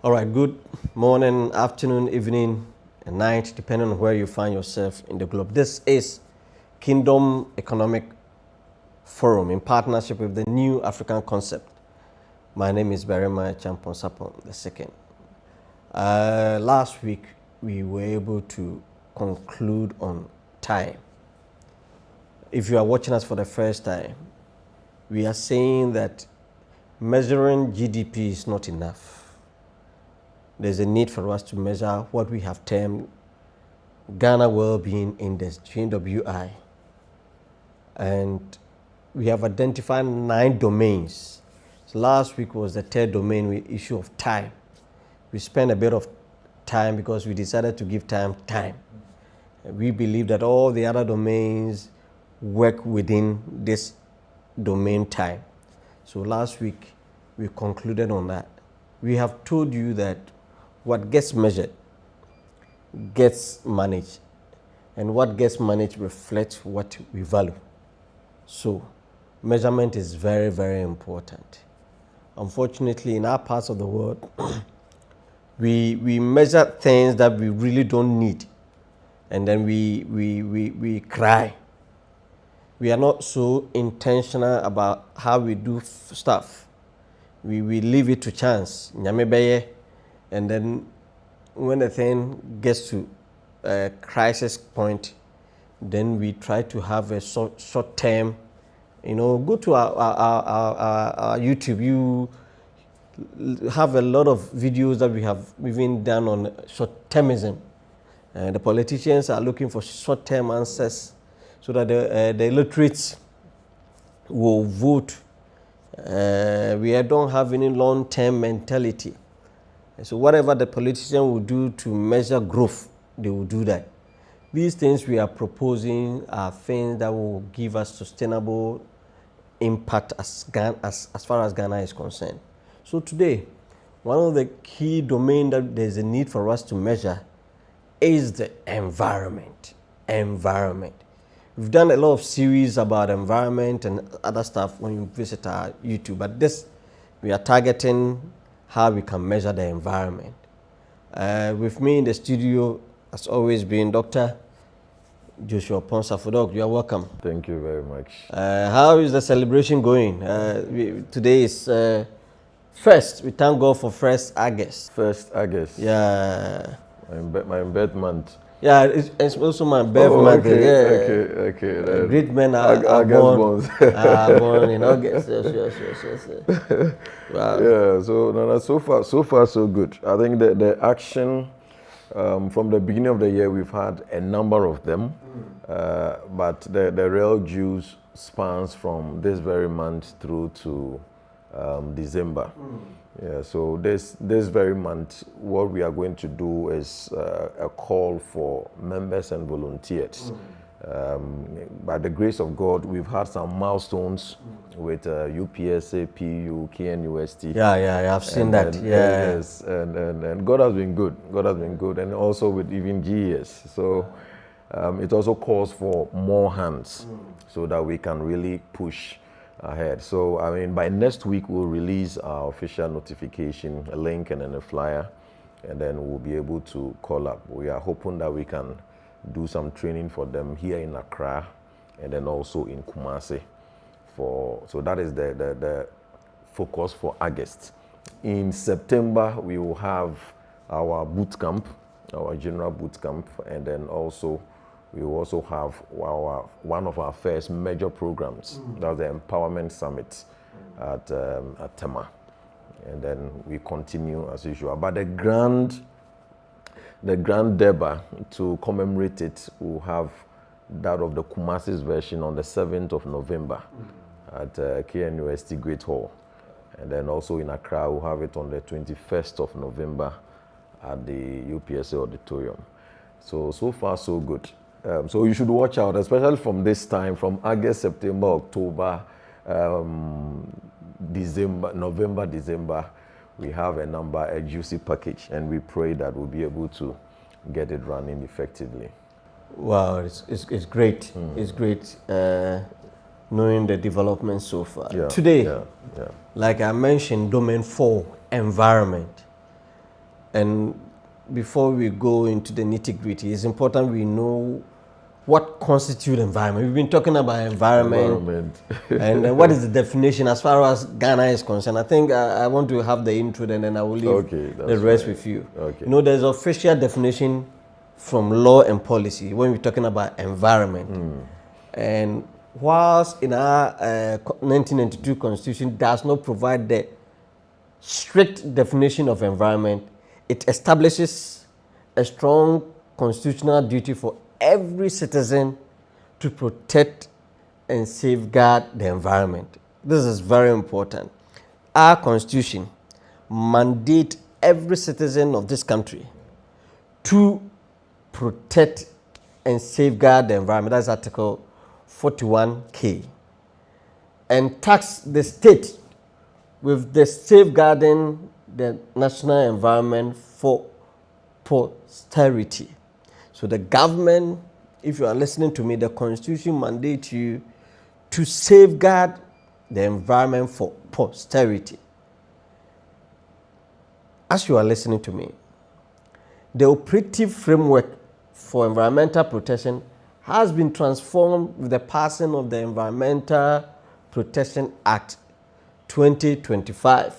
All right, good morning, afternoon, evening, and night, depending on where you find yourself in the globe. This is Kingdom Economic Forum in partnership with the New African Concept. My name is Berema Champon Sapon II. Last week, we were able to conclude on time. If you are watching us for the first time, we are saying that measuring GDP is not enough. There's a need for us to measure what we have termed Ghana Wellbeing Index, GWI. And we have identified 9 domains. So last week was the 3rd domain with issue of time. We spent a bit of time because we decided to give time. We believe that all the other domains work within this domain time. So last week we concluded on that. We have told you that what gets measured gets managed, and what gets managed reflects what we value. So measurement is very, very important. Unfortunately, in our parts of the world, we measure things that we really don't need, and then we cry. We are not so intentional about how we do stuff. We leave it to chance. And then when the thing gets to a crisis point, then we try to have a short term, go to our YouTube. You have a lot of videos that we have even done on short termism. The politicians are looking for short term answers so that the illiterates will vote. We don't have any long term mentality. So whatever the politician will do to measure growth, they will do that. These things we are proposing are things that will give us sustainable impact as far as Ghana is concerned. So today, one of the key domains that there's a need for us to measure is the environment. We've done a lot of series about environment and other stuff when you visit our YouTube, but this, we are targeting how we can measure the environment. With me in the studio has always been Dr. Joshua Ponsafodok. You are welcome. Thank you very much. How is the celebration going? Today is 1st. We thank God for 1st August. 1st August. Yeah. My birth month. Yeah, it's also my birth month. Okay. Great men are born in August. Yes. Wow. Yeah. So far so good. I think the action from the beginning of the year we've had a number of them, but the real juice spans from this very month through to December. Yeah, so this very month, what we are going to do is a call for members and volunteers. By the grace of God, we've had some milestones with UPSA, PU, KNUST. Yeah, I've seen that. Yes, and God has been good. And also with even GES. So it also calls for more hands so that we can really push ahead. So, I mean, by next week, we'll release our official notification, a link and then a flyer, and then we'll be able to call up. We are hoping that we can do some training for them here in Accra and then also in Kumasi. So that is the focus for August. In September, we will have our boot camp, our general boot camp, and then also we will also have one of our first major programs. That's the Empowerment Summit at Tema. And then we continue as usual. But the grand debate to commemorate it, we'll have that of the Kumasi's version on the 7th of November at KNUST Great Hall. And then also in Accra, we'll have it on the 21st of November at the UPSA Auditorium. So far, so good. So you should watch out, especially from this time, from August, September, October, November, December. We have a juicy package, and we pray that we'll be able to get it running effectively. Wow, it's great. It's great knowing the development so far. Today, like I mentioned, domain 4, environment. And before we go into the nitty-gritty, it's important we know what constitutes environment. We've been talking about environment. And what is the definition as far as Ghana is concerned? I think I want to have the intro and then I will leave the rest with you. Okay. You know, there's official definition from law and policy when we're talking about environment. And whilst in our 1992 constitution does not provide the strict definition of environment, it establishes a strong constitutional duty for every citizen to protect and safeguard the environment. This is very important. Our constitution mandates every citizen of this country to protect and safeguard the environment. That's Article 41K. And tax the state with the safeguarding the national environment for posterity. So the government, if you are listening to me, the constitution mandates you to safeguard the environment for posterity. As you are listening to me, the operative framework for environmental protection has been transformed with the passing of the Environmental Protection Act 2025.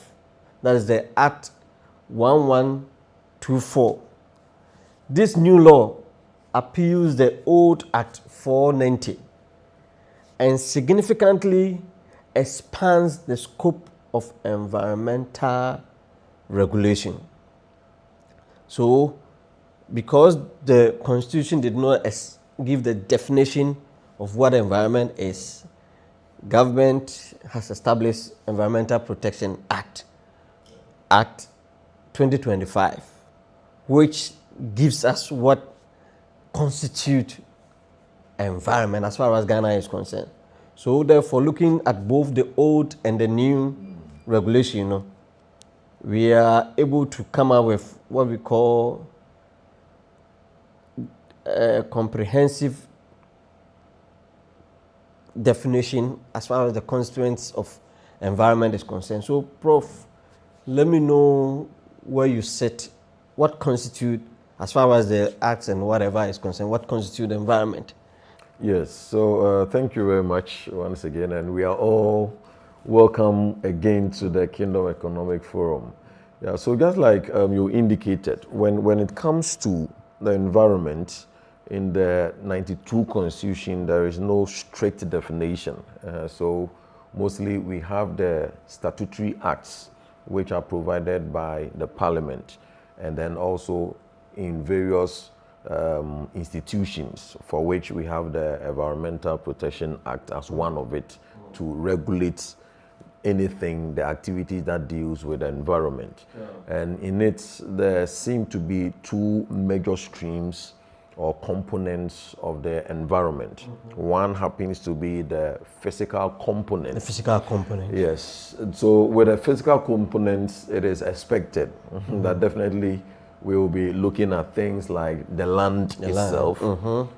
That is the Act 1124. This new law appeals the old Act 490 and significantly expands the scope of environmental regulation. So, because the Constitution did not give the definition of what environment is, government has established Environmental Protection Act 2025, which gives us what constitute environment as far as Ghana is concerned. So therefore, looking at both the old and the new regulation, we are able to come up with what we call a comprehensive definition as far as the constituents of environment is concerned. So, Prof, let me know where you sit. What constitute, as far as the acts and whatever is concerned, what constitute environment? Yes, so thank you very much once again, and we are all welcome again to the Kingdom Economic Forum. Yeah, so just like you indicated, when it comes to the environment, in the 92 Constitution, there is no strict definition. So mostly we have the statutory acts which are provided by the Parliament, and then also in various institutions for which we have the Environmental Protection Act as one of it to regulate anything, the activities that deals with the environment. Yeah. And in it, there seem to be two major streams or components of the environment. One happens to be the physical component. The physical component. Yes. So with the physical components, it is expected that definitely we will be looking at things like the land itself,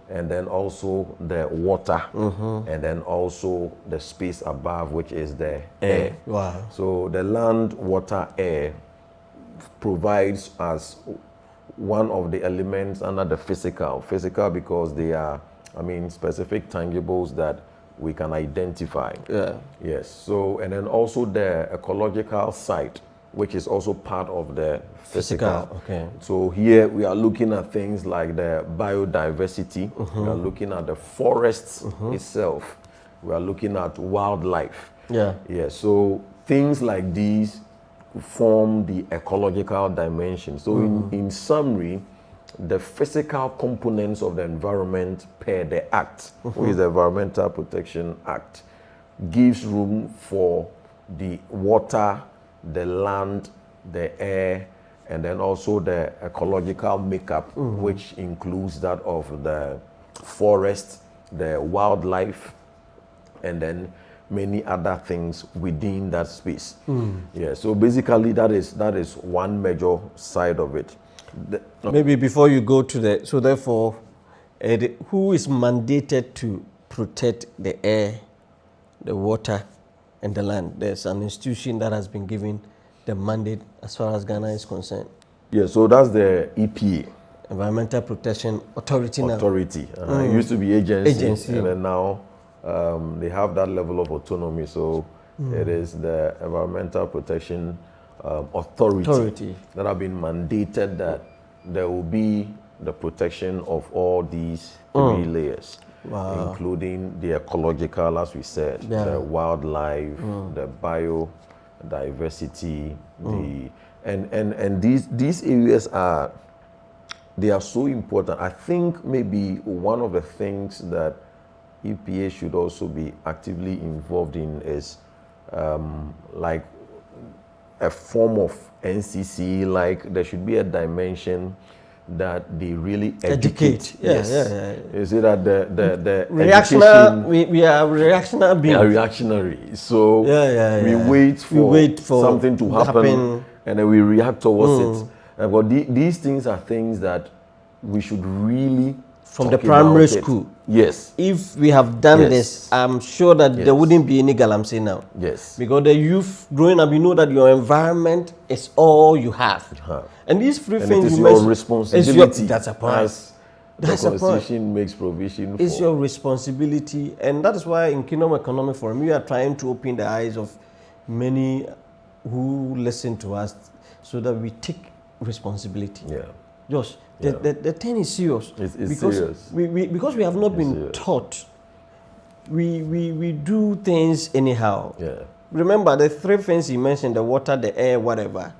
and then also the water, and then also the space above, which is the air. Wow. So the land, water, air provides as one of the elements under the physical. Physical because they are, specific tangibles that we can identify. Yeah. Yes. So, and then also the ecological side, which is also part of the physical. Okay. So here we are looking at things like the biodiversity. We are looking at the forests itself. We are looking at wildlife. Yeah. Yeah. So things like these form the ecological dimension. So in summary, the physical components of the environment per the Act, which is the Environmental Protection Act, gives room for the water, the land, the air, and then also the ecological makeup, which includes that of the forest, the wildlife, and then many other things within that space. Yeah, so basically that is one major side of it. Maybe before you go to the, so therefore, who is mandated to protect the air, the water, and the land? There's an institution that has been given the mandate as far as Ghana is concerned. Yeah, so that's the EPA. Environmental Protection Authority now. Authority. It used to be agency. Agency. And then now they have that level of autonomy. So it is the Environmental Protection Authority that have been mandated that there will be the protection of all these three layers, including the ecological, as we said, the wildlife, the biodiversity, and these areas are so important. I think maybe one of the things that EPA should also be actively involved in is like a form of NCC, like there should be a dimension that they really educate. Yes. You see that the reactionary, we are reactionary beings. Yeah, reactionary. So we wait for something to happen and then we react towards it. But these things are things that we should really from the primary school. Yes. If we have done this, I'm sure that there wouldn't be any galamsey now. Yes. Because the youth growing up, you know that your environment is all you have. And these three things you mentioned, your responsibility. That's a point. The Constitution makes provision for. It's your responsibility, and that is why in Kingdom Economic Forum we are trying to open the eyes of many who listen to us, so that we take responsibility. Yeah. Josh, the thing is serious. It's because serious. Because we have not been taught. We do things anyhow. Yeah. Remember the three things you mentioned: the water, the air, whatever.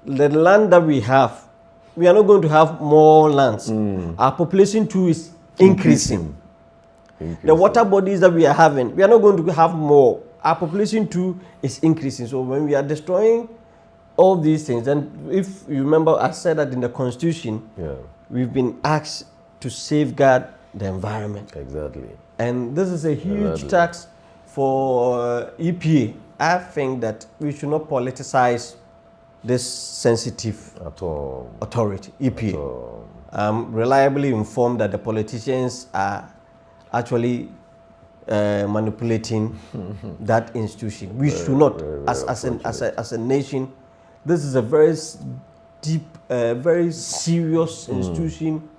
The land that we have, we are not going to have more lands. Our population too is increasing. The water bodies that we are having, we are not going to have more. Our population too is increasing. So when we are destroying all these things, and if you remember, I said that in the Constitution, we've been asked to safeguard the environment. Exactly. And this is a huge task for EPA. I think that we should not politicize this sensitive authority, EPA. I'm reliably informed that the politicians are actually manipulating that institution. We should not, as a nation. This is a very deep, very serious institution,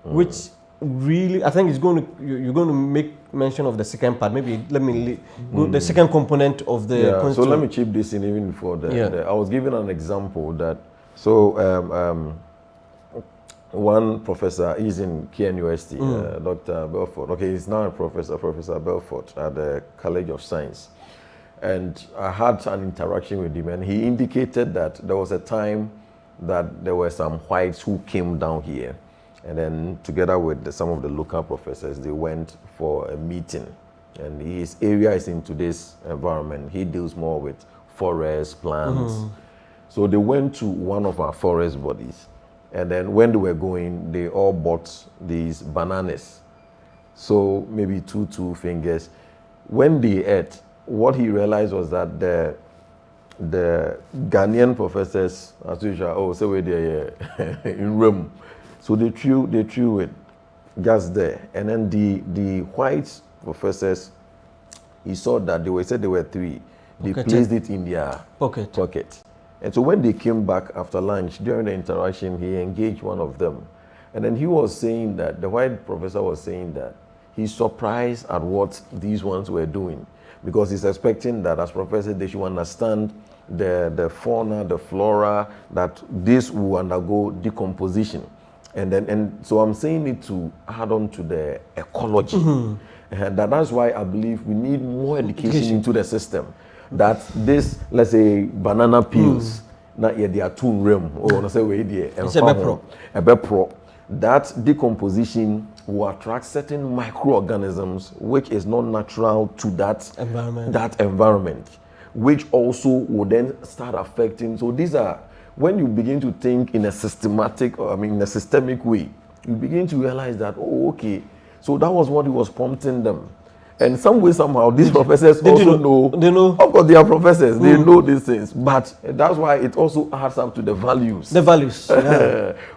which really, I think, you're going to make mention of the second part. Maybe let me go the second component of the Constitution. So let me chip this in even before that. I was given an example that, one professor is in KNUST, Dr. Belfort. Okay, he's now a professor, Professor Belfort at the College of Science. And I had an interaction with him, and he indicated that there was a time that there were some whites who came down here, and then together with some of the local professors, they went for a meeting. And his area is into this environment. He deals more with forests, plants. So they went to one of our forest bodies, and then when they were going, they all bought these bananas. So maybe two fingers. When they ate, what he realized was that the Ghanaian professors, as usual, so we're there in Rome. So they threw it just there. And then the white professors, he saw that they were three. They placed it in their pocket. And so when they came back after lunch, during the interaction, he engaged one of them. And then he was saying that, the white professor was saying that he's surprised at what these ones were doing, because he's expecting that as professors they should understand the fauna, the flora, that this will undergo decomposition. And so I'm saying it to add on to the ecology. And that's why I believe we need more education into the system. That this, let's say, banana peels, not yet they are too realm, or let's say that decomposition will attract certain microorganisms which is not natural to that environment, which also will then start affecting. So these are, when you begin to think in a systemic way, you begin to realize that, so that was what he was prompting them. And some way, somehow, these professors also know. They know. Of course, they are professors. They know these things. But that's why it also adds up to the values. The values.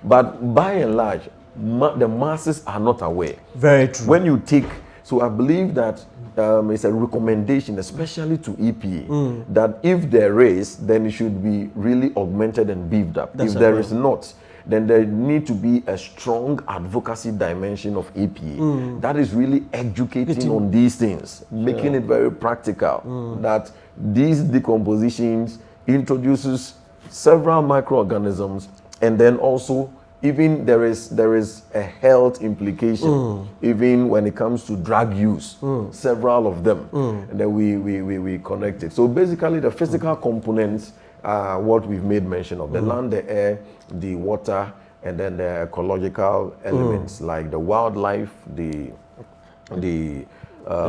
But by and large, the masses are not aware. Very true. When you take, So I believe that it's a recommendation, especially to EPA, that if there is, then it should be really augmented and beefed up. That's if a there point. is not, then there need to be a strong advocacy dimension of EPA that is really educating on these things, making it very practical, that these decompositions introduces several microorganisms, and then also even there is a health implication, even when it comes to drug use, several of them, and then we connect it. So basically the physical components are what we've made mention of: the land, the air, the water, and then the ecological elements like the wildlife, the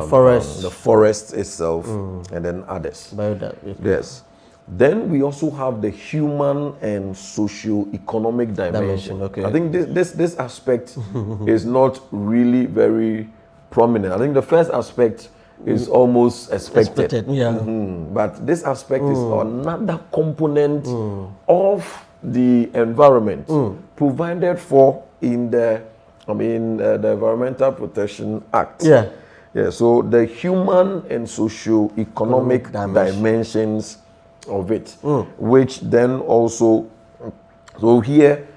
forest, the forest itself, and then others. Biodiversity. Yes. Then we also have the human and socio-economic dimension. Okay. I think this aspect is not really very prominent. I think the first aspect is almost expected. Yeah. But this aspect is another component of the environment provided for in the the Environmental Protection Act. Yeah. Yeah. So the human and socio-economic dimensions of it, which then also, so here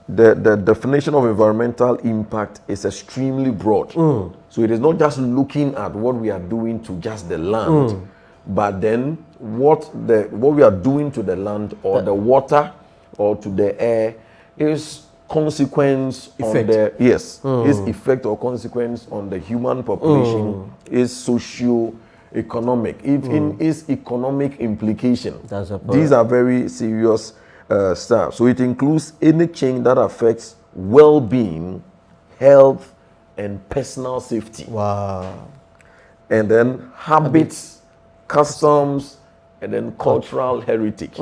the definition of environmental impact is extremely broad. So it is not just looking at what we are doing to just the land, but then what we are doing to the land or the water or to the air is consequence on the is effect or consequence on the human population, is socio-economic, even is economic implication. These are very serious stuff. So it includes any change that affects well-being, health, and personal safety. Wow. And then habits, customs, and then cultural heritage.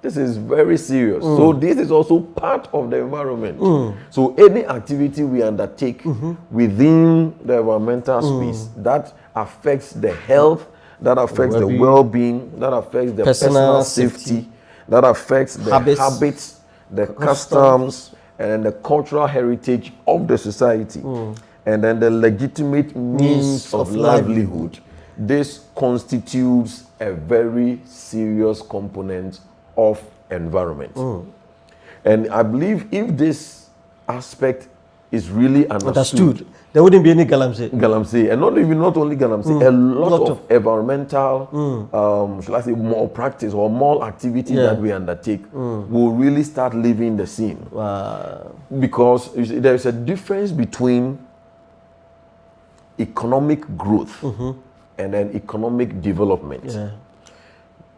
This is very serious. So this is also part of the environment. So any activity we undertake within the environmental space that affects the health, that affects the well-being, that affects the personal safety, that affects the habits, the customs, and then the cultural heritage of the society, and then the legitimate means of livelihood. This constitutes a very serious component of environment. And I believe if this aspect is really understood, there wouldn't be any galamsey. And not only galamsey, a lot of environmental, shall I say, more practice or more activity that we undertake will really start leaving the scene. Wow. Because you see, there is a difference between economic growth and then economic development. Yeah.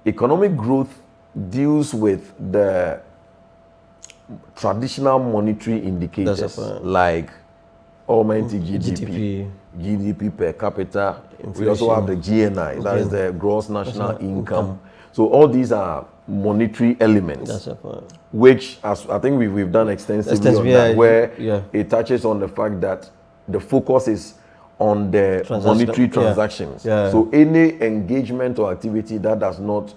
Economic growth deals with the traditional monetary indicators like almighty GDP per capita. Inflation. We also have the GNI, that is the gross national income. So all these are monetary elements, which, as I think we've done extensively on that, where it touches on the fact that the focus is on the monetary transactions. So any engagement or activity that does not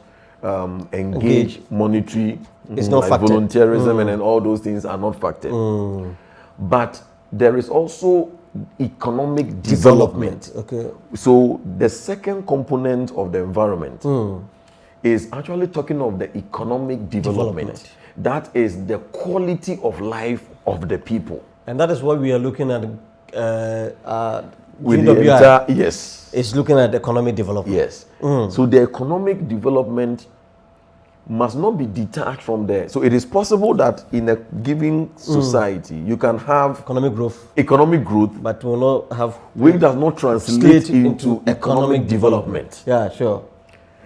engage monetary, it's not like volunteerism and then all those things are not factored. But there is also economic development. Okay. So the second component of the environment is actually talking of the economic development. That is the quality of life of the people. And that is what we are looking at with the entire, it's looking at economic development. So the economic development must not be detached from there. So it is possible that in a given society you can have economic growth, but will not have, which does not translate into economic development. Yeah, sure.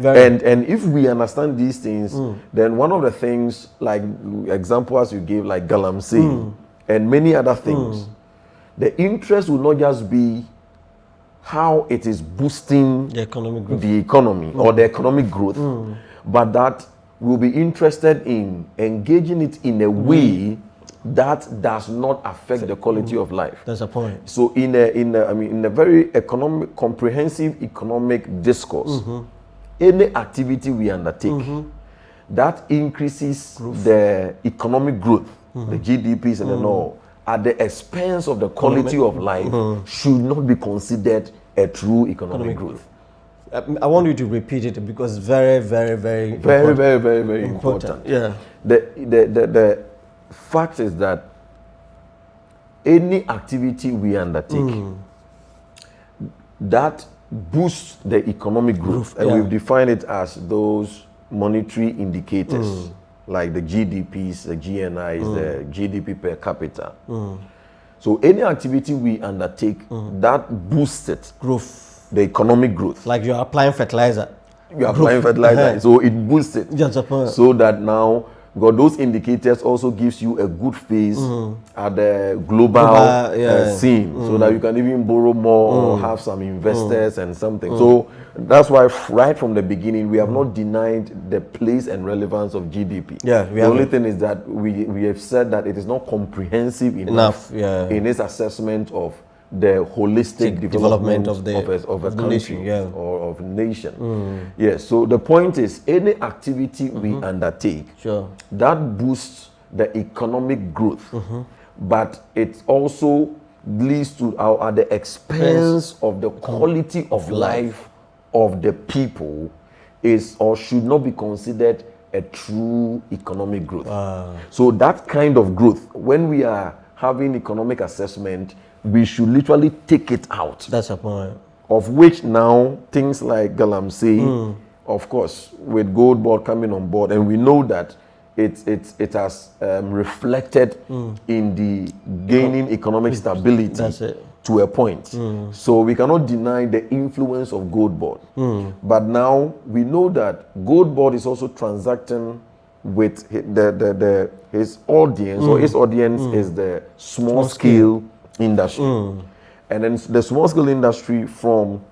And if we understand these things, then one of the things, like examples you gave, like galamsey and many other things, the interest will not just be how it is boosting the economy or the economic growth, but that we'll be interested in engaging it in a way that does not affect the quality of life. That's a point. So in a very comprehensive economic discourse, any activity we undertake that increases the economic growth, the GDPs and all, at the expense of the quality of life should not be considered a true economic growth. I want you to repeat it because it's very, very, very, very important. Yeah. The fact is that any activity we undertake that boosts the economic growth, and we've defined it as those monetary indicators like the GDPs, the GNIs, the GDP per capita. So any activity we undertake that boosts it, Growth. the economic growth. Like you're applying fertilizer. You are applying fertilizer, so it boosts it. Just a point. So that now, God, those indicators also gives you a good phase at the global scene, so that you can even borrow more or have some investors and something. So that's why right from the beginning we have not denied the place and relevance of GDP. Yeah, the only thing is that we have said that it is not comprehensive enough in its assessment of the holistic development of a country nation, or of a nation. Yes, so the point is any activity we undertake that boosts the economic growth, but it also leads to at the expense of the quality of life of the people is or should not be considered a true economic growth. So that kind of growth, when we are having economic assessment, we should literally take it out. That's a point. Of which now things like Galamsey, of course, with Gold Board coming on board, and we know that it has reflected in the gaining economic stability to a point. So we cannot deny the influence of Gold Board. But now we know that Gold Board is also transacting with his audience, or his audience is the small scale industry. And then the small scale industry from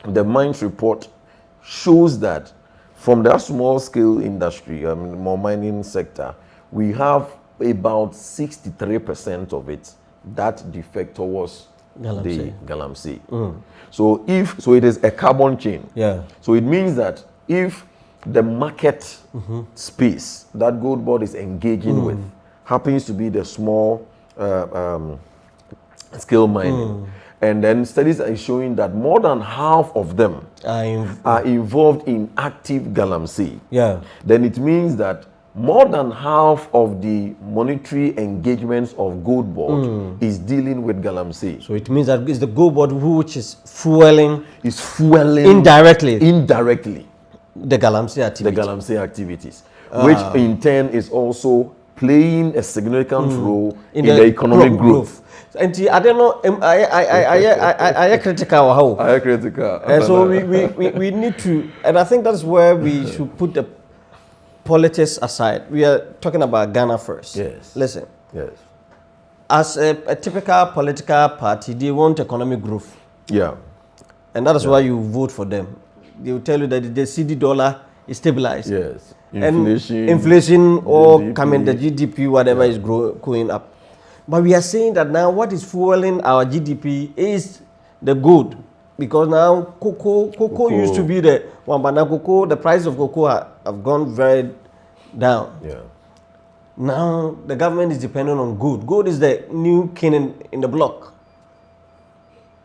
the mines report shows that from that small scale industry, more mining sector, we have about 63% of it that defect towards the Galamsey. So it is a carbon chain. So it means that if the market space that Gold Board is engaging with happens to be the small scale mining, and then studies are showing that more than half of them are involved in active Galamsey, then it means that more than half of the monetary engagements of Gold Board is dealing with Galamsey. So it means that it's the Gold Board which is fueling indirectly the Galamsey activities, which in turn is also playing a significant role in the economic growth. And I don't know, I am critical. I am critical. And so we need to, and I think that's where we should put the politics aside. We are talking about Ghana first. Yes. Listen. Yes. As a typical political party, they want economic growth. Yeah. And that is why you vote for them. They will tell you that the CD dollar is stabilized. Yes. Inflation or coming the GDP, whatever is going up. But we are saying that now what is fueling our GDP is the gold. Because now cocoa used to be the one, but now the price of cocoa have gone very down. Yeah. Now the government is dependent on gold. Gold is the new king in the block.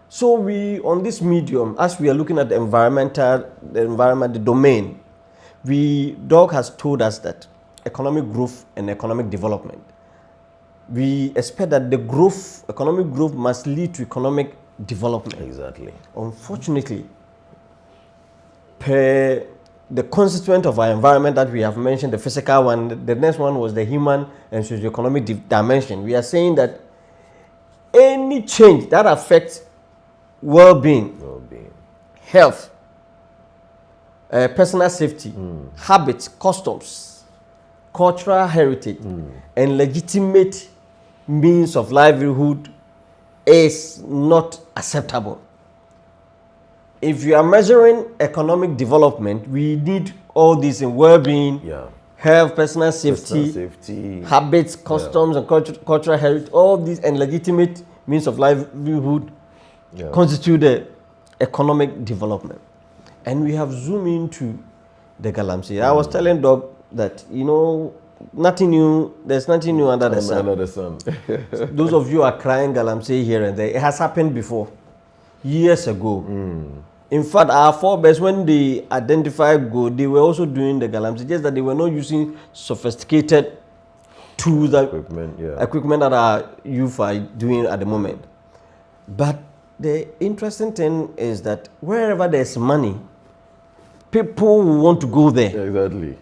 So we, on this medium, as we are looking at the environment, the domain, Doug has told us that economic growth and economic development, we expect that the growth, economic growth must lead to economic development. Exactly. Unfortunately, per the constituent of our environment that we have mentioned, the physical one, the next one was the human and socio-economic dimension. We are saying that any change that affects well-being, health, personal safety, habits, customs, cultural heritage, and legitimate means of livelihood is not acceptable. If you are measuring economic development, we need all these in well-being, health, personal safety, habits, customs, and cultural heritage, all these and legitimate means of livelihood constitute the economic development. And we have zoomed into the Galamsey. I was telling Doug that, nothing new. There's nothing new under the sun. Under the sun. Those of you who are crying galamsey here and there, it has happened before, years ago. In fact, our forebears, when they identified gold, they were also doing the galamsey, just that they were not using sophisticated tools, that equipment that our youth are doing at the moment. But the interesting thing is that wherever there's money, people will want to go there. Exactly.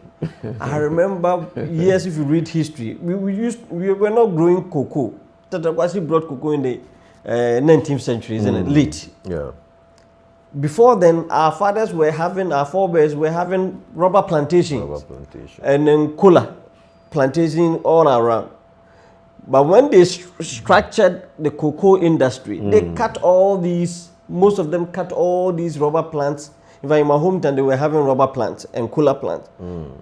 I remember years, if you read history, we were not growing cocoa. Tatakwasi brought cocoa in the 19th century, isn't it? Late. Yeah. Before then, our forebears were having rubber plantations. And then cola plantation all around. But when they structured the cocoa industry, they cut all these, most of them cut all these rubber plants. In fact, in my hometown, they were having rubber plants and cola plants.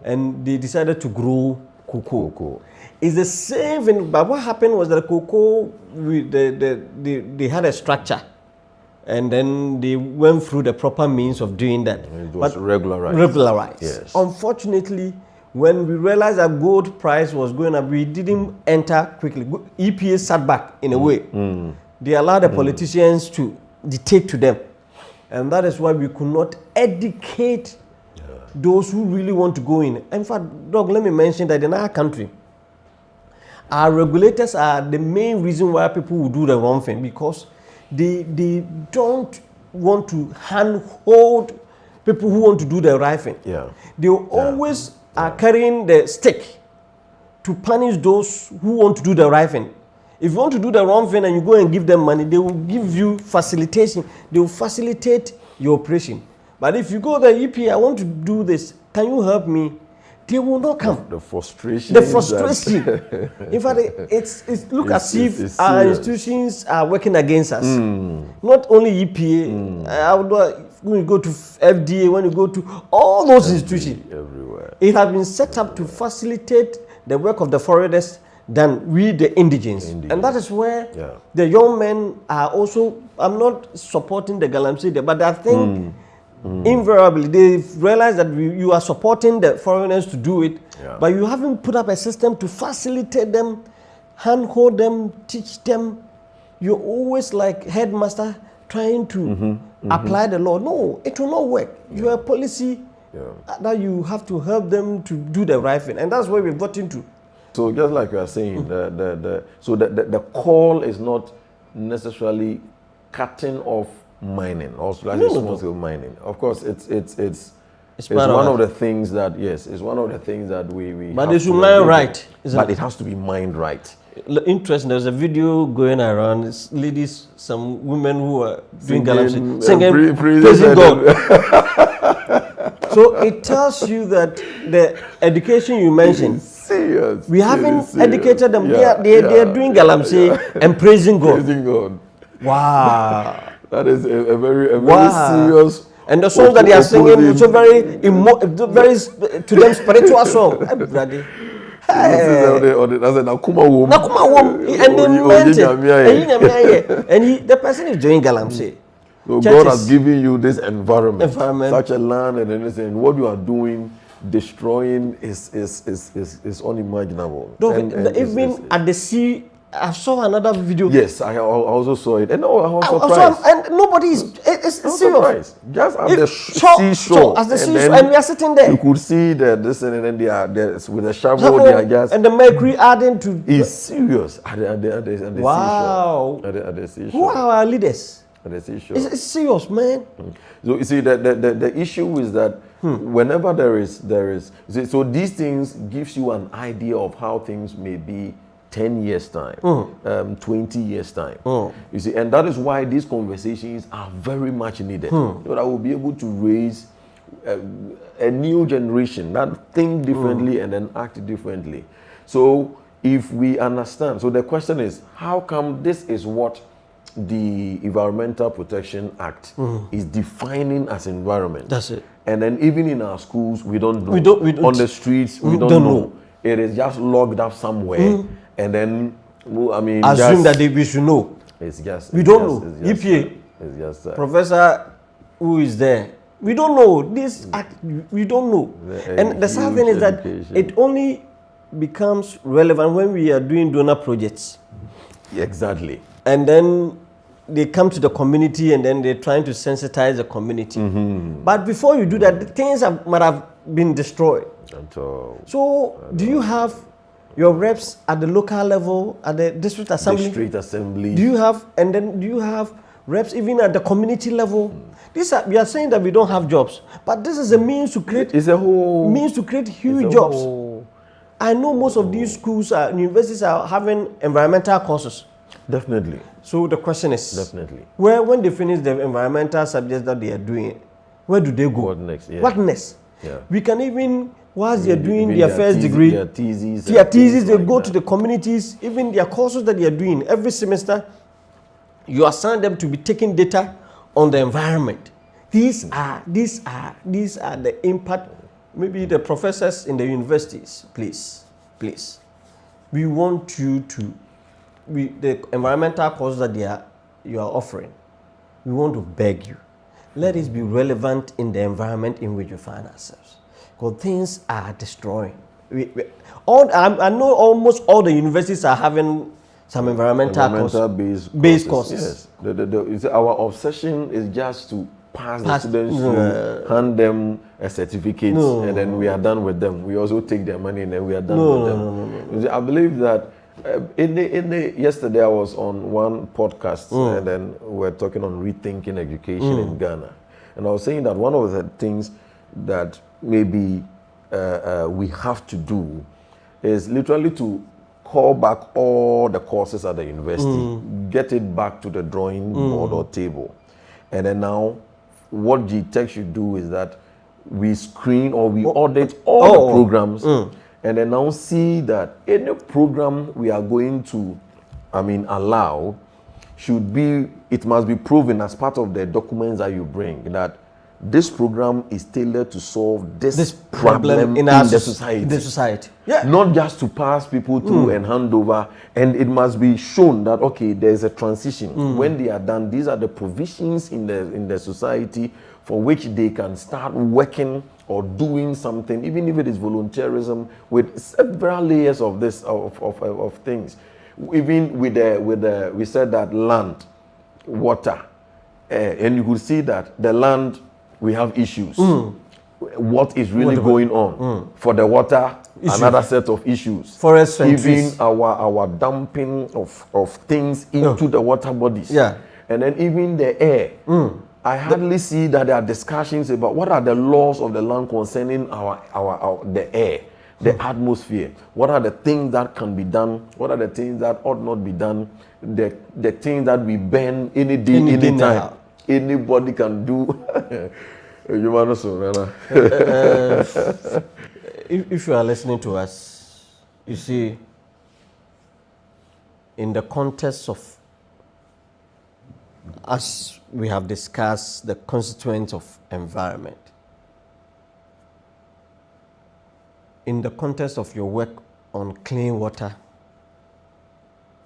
And they decided to grow cocoa. It's the same thing, but what happened was that cocoa, they had a structure. And then they went through the proper means of doing that. It was regularized. Regularized. Yes. Unfortunately, when we realized that gold price was going up, we didn't enter quickly. EPA sat back in a way. They allowed the politicians to dictate to them. And that is why we could not educate those who really want to go in. In fact, Doug, let me mention that in our country, our regulators are the main reason why people will do the wrong thing, because they don't want to handhold people who want to do the right thing. They always are carrying the stick to punish those who want to do the right thing. If you want to do the wrong thing and you go and give them money, they will give you facilitation. They will facilitate your operation. But if you go there, EPA, I want to do this, can you help me? They will not come. The frustration. In fact, it's look as if our institutions are working against us. Not only EPA, when you go to FDA, when you go to all those institutions, everywhere. It has been set up to facilitate the work of the foreigners than we, the indigents. And that is where the young men are also, I'm not supporting the galamsey there, but I think invariably they've realized that you are supporting the foreigners to do it, but you haven't put up a system to facilitate them, handhold them, teach them. You're always like headmaster trying to apply the law. No, it will not work. You have a policy that you have to help them to do the right thing, and that's where we've got into. So just like you are saying, the call is not necessarily cutting off mining or small-scale mining. Of course, it's one of the things that it's one of the things that we. But they should mine right. But it has to be mined right. Interesting. There's a video going around. It's ladies, some women who are doing galamsey, singing, praising God. So it tells you that the education you mentioned. Serious. We haven't educated them. They are doing galamsey and praising God. Praising God. Wow. That is a very serious. And the songs that they are singing is so very to them spiritual song. Hey. And they meant it. And the person is doing galamsey. So God has given you this environment, such a land, and anything. What you are doing, destroying is unimaginable. Even at the sea, I saw another video. Yes, I also saw it, and I was surprised. And nobody is. It's serious. Surprised. Just at the seashore, as the seashore, and we are sitting there. You could see that this, and then they are there with a shovel. They are just and the mercury adding to. It's serious at the wow. Seashore. At the seashore. Who are our leaders? At the seashore. It's serious, man. So you see, the issue is that whenever there is, so these things gives you an idea of how things may be 10 years time, 20 years time. You see, and that is why these conversations are very much needed. So that we'll be able to raise a new generation that think differently and then act differently. So if we understand, so the question is, how come this is what the Environmental Protection Act is defining as environment? That's it. And then even in our schools, we don't know. We don't on the streets, we don't know. It is just logged up somewhere. And then, I mean, assume that we should know. It's just we don't know. EPA, it's just professor who is there, we don't know this act. We don't know. And the sad thing is that it only becomes relevant when we are doing donor projects. Exactly. And then they come to the community and then they're trying to sensitize the community. But before you do that, the things might have been destroyed. So do you have your reps at the local level, at the district assembly? District assembly. Do you have reps even at the community level? We are saying that we don't have jobs, but this is a means to create. It's a whole means to create huge jobs. I know most of these schools, universities are having environmental courses. Definitely. So the question is, definitely, when they finish the environmental subjects that they are doing, where do they go? What next? Yeah. What next? Yeah. We can even, whilst they are doing Even their first degree, their theses, they like go that. to the communities, even their courses that they are doing every semester, you assign them to be taking data on the environment. These are the impact. Maybe the professors in the universities, please, we want you to, the environmental courses that you are offering, we want to beg you, let it be relevant in the environment in which we find ourselves. Because things are destroying. I know almost all the universities are having some environmental based courses. Yes. Our obsession is just to pass the students through, hand them a certificate, and then we are done with them. We also take their money and then we are done with them. I believe that yesterday I was on one podcast and then we're talking on rethinking education in Ghana. And I was saying that one of the things that maybe we have to do is literally to call back all the courses at the university, get it back to the drawing board or table. And then now, what GTech should do is that we screen or we audit all the programs and then now see that any program we are going to, allow, it must be proven as part of the documents that you bring that this program is tailored to solve this problem in the society. Yeah. Not just to pass people through and hand over, and it must be shown that, okay, there's a transition. When they are done, these are the provisions in the society for which they can start working or doing something, even if it is volunteerism, with several layers of this of things. Even with we said that land, water, and you could see that the land, we have issues. What is really going on? For the water, another set of issues. Forest and even trees. our dumping of things into the water bodies. Yeah. And then even the air. I hardly see that there are discussions about what are the laws of the land concerning the air, the atmosphere. What are the things that can be done? What are the things that ought not be done? The things that we burn any day, any time. Anybody can do. If you are listening to us, you see, in the context of, as we have discussed, the constituents of environment, in the context of your work on clean water,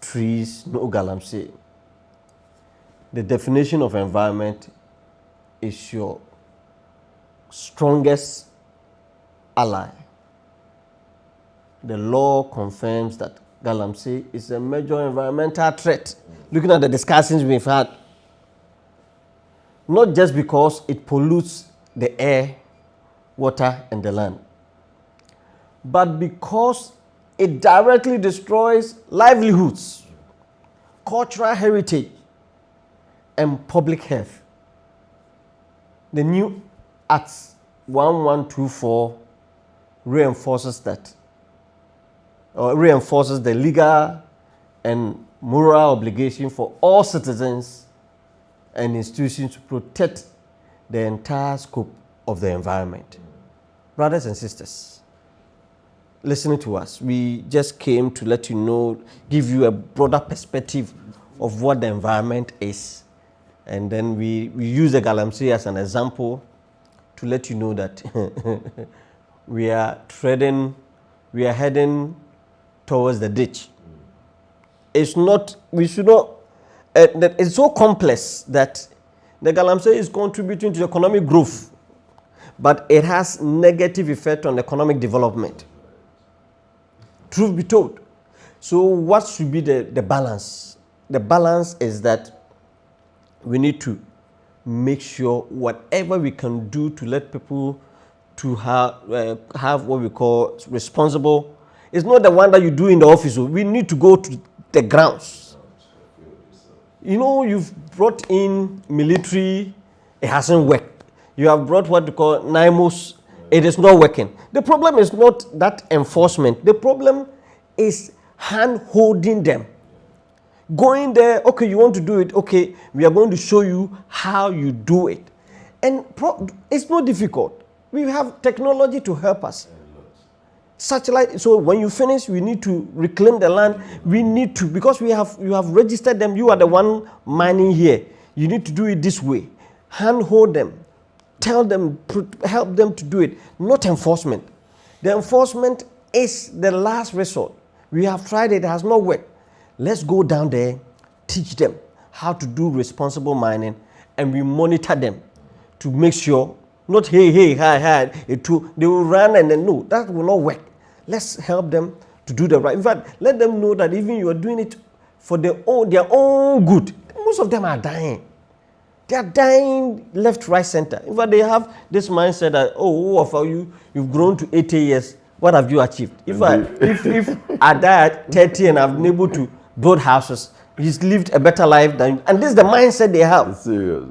trees, no galamsey, the definition of environment is your strongest ally. The law confirms that galamsey is a major environmental threat. Looking at the discussions we've had, not just because it pollutes the air, water, and the land, but because it directly destroys livelihoods, cultural heritage, and public health. The new Act 1124 reinforces the legal and moral obligation for all citizens and institutions to protect the entire scope of the environment. Brothers and sisters, listening to us, we just came to let you know, give you a broader perspective of what the environment is. And then we use the galamsey as an example to let you know that we are heading towards the ditch. It's not, we should not, it's so complex that the galamsey is contributing to economic growth, but it has negative effect on economic development. Truth be told. So what should be the balance? The balance is that we need to make sure whatever we can do to let people to have what we call responsible. It's not the one that you do in the office. We need to go to the grounds. You know, you've brought in military, it hasn't worked. You have brought what we call NIMOS, it is not working. The problem is not that enforcement. The problem is hand-holding them. Going there, okay, you want to do it, okay, we are going to show you how you do it. And it's not difficult. We have technology to help us. Satellite, so when you finish, we need to reclaim the land. We need to, because you have registered them, you are the one mining here. You need to do it this way. Handhold them. Tell them, help them to do it. Not enforcement. The enforcement is the last resort. We have tried it, it has not worked. Let's go down there, teach them how to do responsible mining, and we monitor them to make sure, not hey, hi, they will run and then no, that will not work. Let's help them to do the right. In fact, let them know that even you are doing it for their own good. Most of them are dying. They are dying left, right, center. In fact, they have this mindset that, you've grown to 80 years. What have you achieved? If I die at 30 and I've been able to build houses, he's lived a better life than you. And this is the mindset they have. It's serious.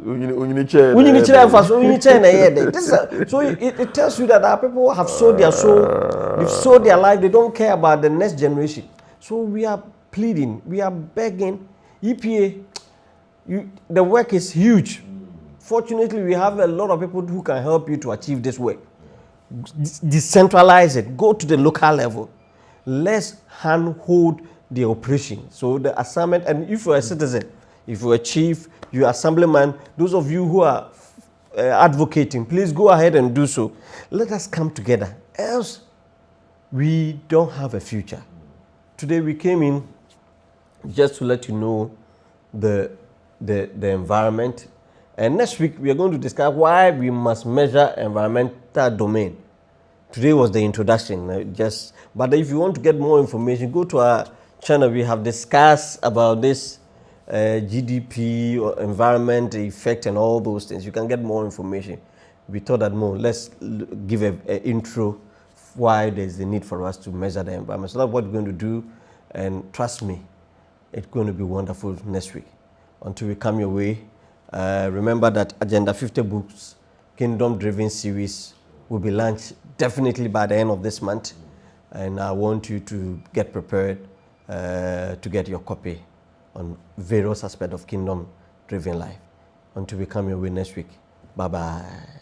So it tells you that our people have sold their soul, they've sold their life, they don't care about the next generation. So we are pleading, we are begging, EPA, the work is huge. Fortunately, we have a lot of people who can help you to achieve this work. Decentralize it, go to the local level. Let's handhold the operation. So the assignment, and if you're a citizen, if you're a chief, you're assemblyman, those of you who are advocating, please go ahead and do so. Let us come together, else we don't have a future. Today we came in just to let you know the environment, and next week we are going to discuss why we must measure environmental domain. Today was the introduction, but if you want to get more information, go to our channel. We have discussed about this GDP or environment effect and all those things. You can get more information. We thought that let's give an intro why there's a need for us to measure the environment. So that's what we're going to do, and trust me, it's going to be wonderful next week. Until we come your way, remember that Agenda 50 Books Kingdom Driven series will be launched definitely by the end of this month, and I want you to get prepared to get your copy on various aspects of Kingdom Driven life. Until we come your way next week, bye-bye.